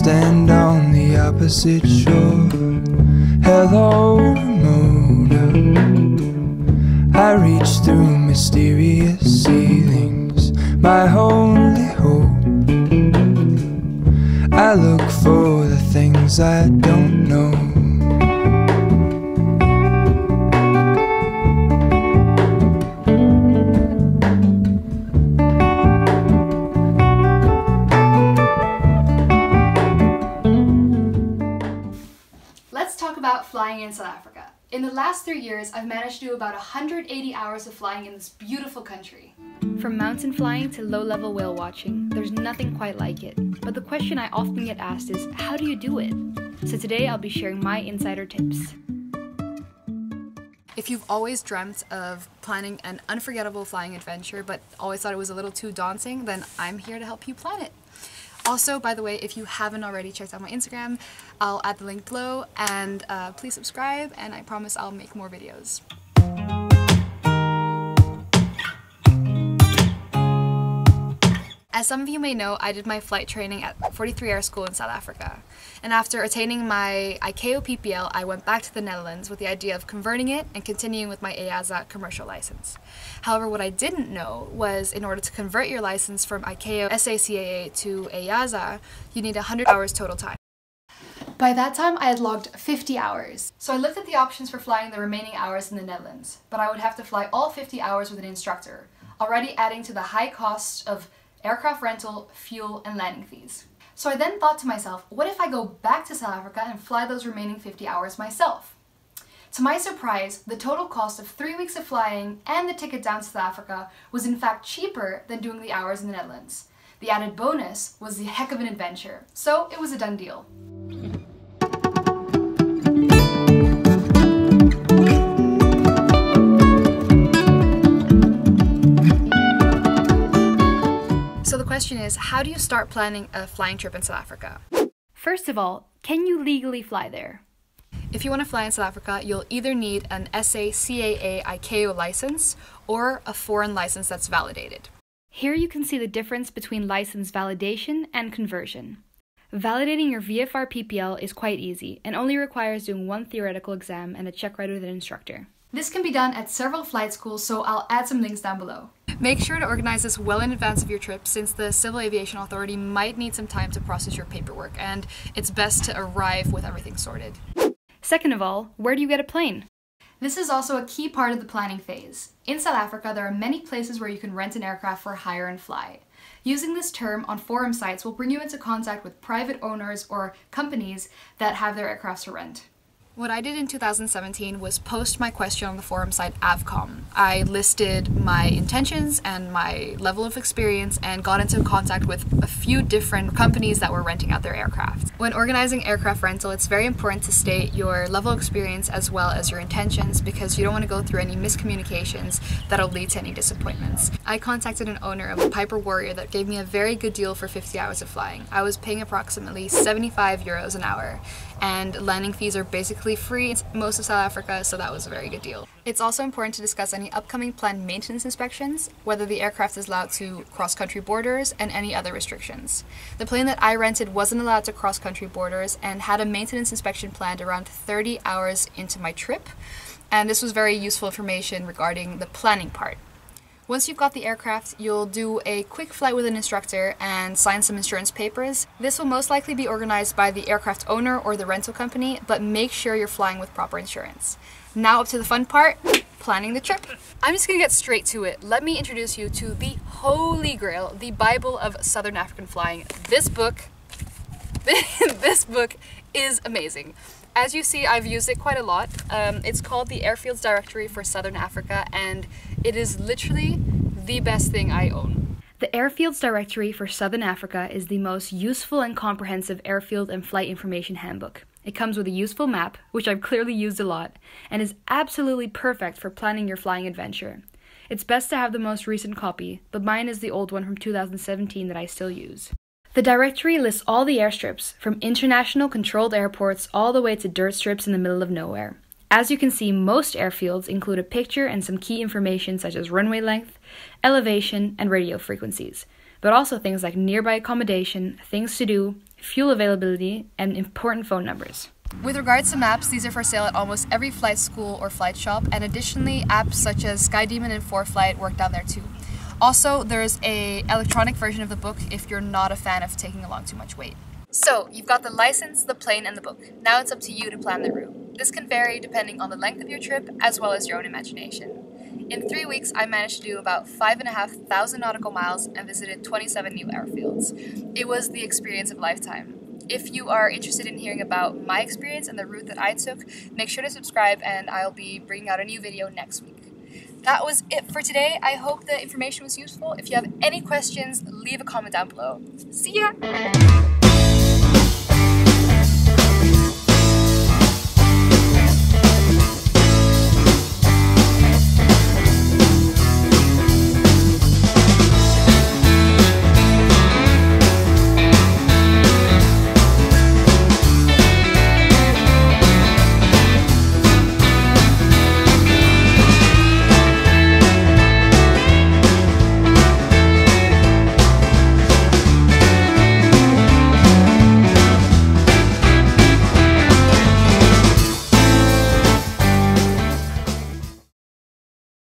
stand on the opposite shore. Hello, motor. I reach through mysterious ceilings, my only hope. I look for the things I don't know. Let's talk about flying in South Africa. In the last 3 years, I've managed to do about 180 hours of flying in this beautiful country. From mountain flying to low-level whale watching, there's nothing quite like it. But the question I often get asked is, how do you do it? So today I'll be sharing my insider tips. If you've always dreamt of planning an unforgettable flying adventure but always thought it was a little too daunting, then I'm here to help you plan it. Also, by the way, if you haven't already checked out my Instagram, I'll add the link below, and please subscribe, and I promise I'll make more videos. As some of you may know, I did my flight training at 43 Air School in South Africa. And after attaining my ICAO PPL, I went back to the Netherlands with the idea of converting it and continuing with my EASA commercial license. However, what I didn't know was in order to convert your license from ICAO SACAA to EASA, you need 100 hours total time. By that time, I had logged 50 hours. So I looked at the options for flying the remaining hours in the Netherlands, but I would have to fly all 50 hours with an instructor, already adding to the high costs of aircraft rental, fuel, and landing fees. So I then thought to myself, what if I go back to South Africa and fly those remaining 50 hours myself? To my surprise, the total cost of 3 weeks of flying and the ticket down to South Africa was in fact cheaper than doing the hours in the Netherlands. The added bonus was the heck of an adventure, so it was a done deal. So the question is, how do you start planning a flying trip in South Africa? First of all, can you legally fly there? If you want to fly in South Africa, you'll either need an SACAA ICAO license or a foreign license that's validated. Here you can see the difference between license validation and conversion. Validating your VFR PPL is quite easy and only requires doing one theoretical exam and a check ride with an instructor. This can be done at several flight schools, so I'll add some links down below. Make sure to organize this well in advance of your trip, since the Civil Aviation Authority might need some time to process your paperwork, and it's best to arrive with everything sorted. Second of all, where do you get a plane? This is also a key part of the planning phase. In South Africa, there are many places where you can rent an aircraft for hire and fly. Using this term on forum sites will bring you into contact with private owners or companies that have their aircraft to rent. What I did in 2017 was post my question on the forum site Avcom. I listed my intentions and my level of experience and got into contact with a few different companies that were renting out their aircraft. When organizing aircraft rental, it's very important to state your level of experience as well as your intentions, because you don't want to go through any miscommunications that'll lead to any disappointments. I contacted an owner of a Piper Warrior that gave me a very good deal for 50 hours of flying. I was paying approximately 75 euros an hour, and landing fees are basically free in most of South Africa, so that was a very good deal. It's also important to discuss any upcoming planned maintenance inspections, whether the aircraft is allowed to cross country borders, and any other restrictions. The plane that I rented wasn't allowed to cross country borders and had a maintenance inspection planned around 30 hours into my trip, and this was very useful information regarding the planning part. Once you've got the aircraft, you'll do a quick flight with an instructor and sign some insurance papers. This will most likely be organized by the aircraft owner or the rental company, but make sure you're flying with proper insurance. Now up to the fun part, planning the trip. I'm just gonna get straight to it. Let me introduce you to the Holy Grail, the Bible of Southern African flying. This book is amazing. As you see, I've used it quite a lot. It's called the Airfields Directory for Southern Africa, and it is literally the best thing I own. The Airfields Directory for Southern Africa is the most useful and comprehensive airfield and flight information handbook. It comes with a useful map, which I've clearly used a lot, and is absolutely perfect for planning your flying adventure. It's best to have the most recent copy, but mine is the old one from 2017 that I still use. The directory lists all the airstrips, from international controlled airports all the way to dirt strips in the middle of nowhere. As you can see, most airfields include a picture and some key information such as runway length, elevation, and radio frequencies. but also things like nearby accommodation, things to do, fuel availability, and important phone numbers. With regards to maps, these are for sale at almost every flight school or flight shop, and additionally, apps such as SkyDemon and 4Flight work down there too. Also, there's an electronic version of the book if you're not a fan of taking along too much weight. So, you've got the license, the plane, and the book. Now it's up to you to plan the route. This can vary depending on the length of your trip, as well as your own imagination. In 3 weeks, I managed to do about 5,500 nautical miles and visited 27 new airfields. It was the experience of a lifetime. If you are interested in hearing about my experience and the route that I took, make sure to subscribe and I'll be bringing out a new video next week. That was it for today. I hope the information was useful. If you have any questions, leave a comment down below. See ya!